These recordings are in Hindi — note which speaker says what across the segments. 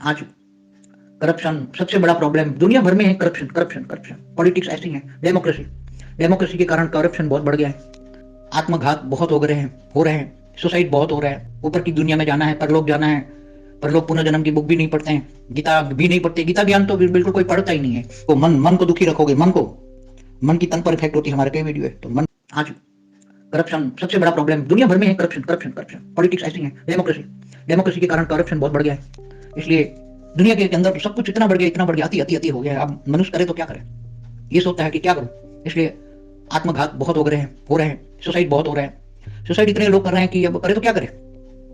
Speaker 1: आज करप्शन सबसे बड़ा प्रॉब्लम दुनिया भर में है। करप्शन करप्शन करप्शन पॉलिटिक्स ऐसी है। डेमोक्रेसी डेमोक्रेसी के कारण करप्शन बहुत बढ़ गया है। आत्मघात बहुत हो रहे हैं। सुसाइड बहुत हो रहा है। ऊपर की दुनिया में जाना है, परलोक जाना है। परलोक पुनर्जन्म की बुक भी नहीं पढ़ते हैं, गीता भी नहीं पढ़ते। गीता ज्ञान तो बिल्कुल कोई पढ़ता ही नहीं है। तो मन को दुखी रखोगे, मन की तन पर इफेक्ट होती है। हमारे कई वीडियो है तो मन आज करप्शन सबसे बड़ा प्रॉब्लम दुनिया भर में है। करप्शन करप्शन करप्शन पॉलिटिक्स ऐसी है। डेमोक्रेसी के कारण करप्शन बहुत बढ़ गया है। इसलिए दुनिया के अंदर सब कुछ इतना बढ़ गया, अति अति अति हो गया है। अब मनुष्य करे तो क्या करे, ये सोचता है कि क्या करूं। इसलिए आत्मघात बहुत हो रहे हैं। सुसाइड बहुत हो रहा है। सुसाइड इतने लोग कर रहे हैं कि अब करे तो क्या करे,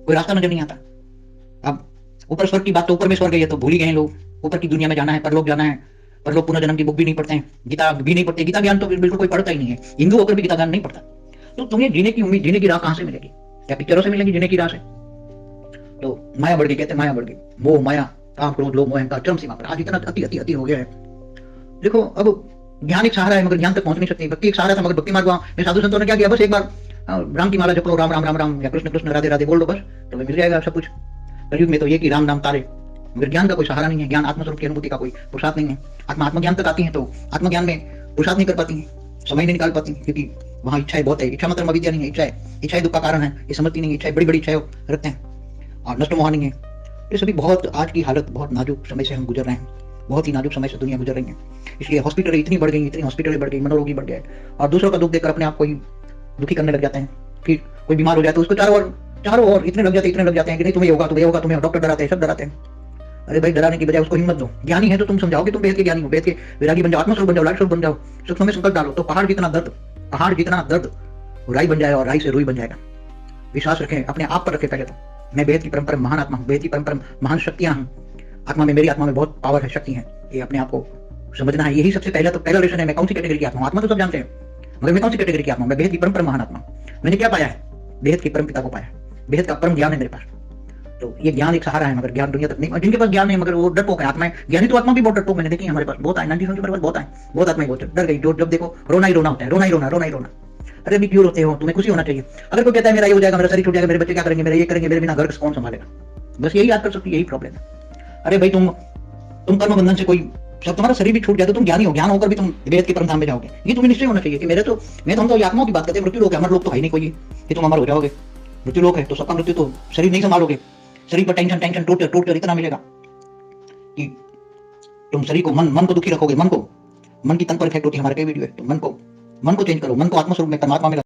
Speaker 1: कोई रास्ता नजर नहीं आता। अब ऊपर स्वर्ग की बात तो ऊपर में स्वर्ग है, तो भूल ही गए लोग। ऊपर की दुनिया में जाना है, परलोक जाना है। परलोक पुनर्जन्म की बुक भी नहीं पढ़ते हैं, गीता भी नहीं पढ़ते। गीता ज्ञान तो बिल्कुल कोई पढ़ता ही नहीं है। हिंदू होकर भी गीता ज्ञान नहीं पढ़ता। तो तुम्हें जीने की उम्मीद, जीने की राह कहां से मिलेगी? क्या पिक्चरों से मिलेगी जीने की राह से? तो माया बढ़ गई, कहते माया बढ़ गई। मोह माया काम क्रोध लोभ मोह अहंकार चरम सीमा पर आज इतना अति अति अति हो गया है। देखो अब ज्ञान एक सहारा है, मगर ज्ञान तक पहुंच नहीं सकती। भक्ति एक सहारा था, मगर भक्ति मार्ग में साधु संतों ने क्या किया, बस एक बार राम की माला जप लो, राम राम राम राम, या कृष्ण कृष्ण राधे राधे बोल लो, बस तो मिल जाएगा सब कुछ। कलयुग में तो ये कि राम नाम तारे, मगर ज्ञान का कोई सहारा नहीं है। ज्ञान आत्मस्वरूप की अनुभूति का कोई पुरुषार्थ नहीं है। आत्मज्ञान तक आती है तो आत्मज्ञान में पुरुषार्थ नहीं कर पाती है, समय नहीं निकाल पाती, क्योंकि वहां इच्छाएं बहुत है। इच्छा मतलब अविद्या नहीं है। इच्छाएं दुख का कारण है, ये समझती नहीं। इच्छाएं बड़ी बड़ी इच्छाएं रखते हैं और नष्ट मोह नहीं है। ये सभी बहुत आज की हालत, बहुत नाजुक समय से हम गुजर रहे हैं। बहुत ही नाजुक समय से दुनिया गुजर रही है। इसलिए हॉस्पिटल इतनी बढ़ गई, मनोरोगी बढ़ गए, और दूसरों का दुख देखकर अपने आप को ही दुखी करने लग जाते हैं। कि कोई बीमार हो जाए तो उसको चारों ओर इतने लग जाते हैं कि नहीं तुम्हें होगा, तुम्हें डॉक्टर डराते हैं, सब डराते हैं। अरे भाई, डराने की बजाय उसको हिम्मत दो। ज्ञानी है तो तुम समझाओगे, तुम वेद के ज्ञानी हो, वेद के विरागी बन जाओ, आत्मस्वरूप बन जाओ, लाइट स्वरूप बन जाओ, सूक्ष्म में संकल्प डालो, तो पहाड़ जितना दर्द राई बन जाएगा, और राई से रुई बन जाएगा। विश्वास रखें, अपने आप पर रखें पहले तो। मैं बेहद की परंपरा महान आत्मा हूँ, बेहद की परंपरा महान शक्तियां हूँ। आत्मा में, मेरी आत्मा में बहुत पावर है, शक्ति है। ये अपने आप को समझना है। यही सबसे पहला लेसन है। मैं कौन सी कैटेगरी की आत्मा हूँ? आत्मा तो सब जानते हैं, मगर मैं कौन सी कैटेगरी की आत्मा हूँ? मैं बेहद की परंपरा महान आत्मा। मैंने क्या पाया है? बेहद की परम पिता को पाया। बेहद का परम ज्ञान है मेरे पास। तो ये ज्ञान एक सहारा है, मगर ज्ञान दुनिया तक नहीं। जिनके पास ज्ञान है मगर वो डरपोक है। आत्मा ज्ञानी तो आत्मा भी बहुत डरपोक मैंने देखी है। हमारे पास बहुत आए, 90% के पास बहुत आए, बहुत आत्माएं बहुत डर गई। जो जब देखो रोना ही रोना होता है, रोना ही रोना। अरे अभी क्यों रोते हो? तुम्हें खुशी होना चाहिए। अगर कोई कहता है मेरा ये हो जाएगा, मेरा शरीर छूट जाएगा, मेरे बच्चे क्या करेंगे, मेरे ये करेंगे, मेरे बिना घर कौन संभालेगा, बस यही याद कर सकती है। यही प्रॉब्लम है। अरे भाई, तुम कर्म बंधन से कोई सब, तुम्हारा शरीर भी छूट जाए तो तुम ज्ञानी हो, ज्ञान होकर भी तुम वेद के परम धाम में जाओगे। ये तुम्हें निश्चय होना चाहिए कि मेरे तो मैं तो हम तो आत्माओं की बात करते हैं। मृत्यु लोक है, अमर लोक तो है नहीं कोई कि तुम अमर हो जाओगे। मृत्यु लोक है तो सबका मृत्यु, तो शरीर नहीं संभालोगे। शरीर पर टेंशन टोट इतना मिलेगा कि तुम शरीर को मन को दुखी रखोगे। मन की तन पर इफेक्ट होती है। हमारे कई वीडियो है तो मन को चेंज करो, मन को आत्मस्वरूप में, परमात्मा में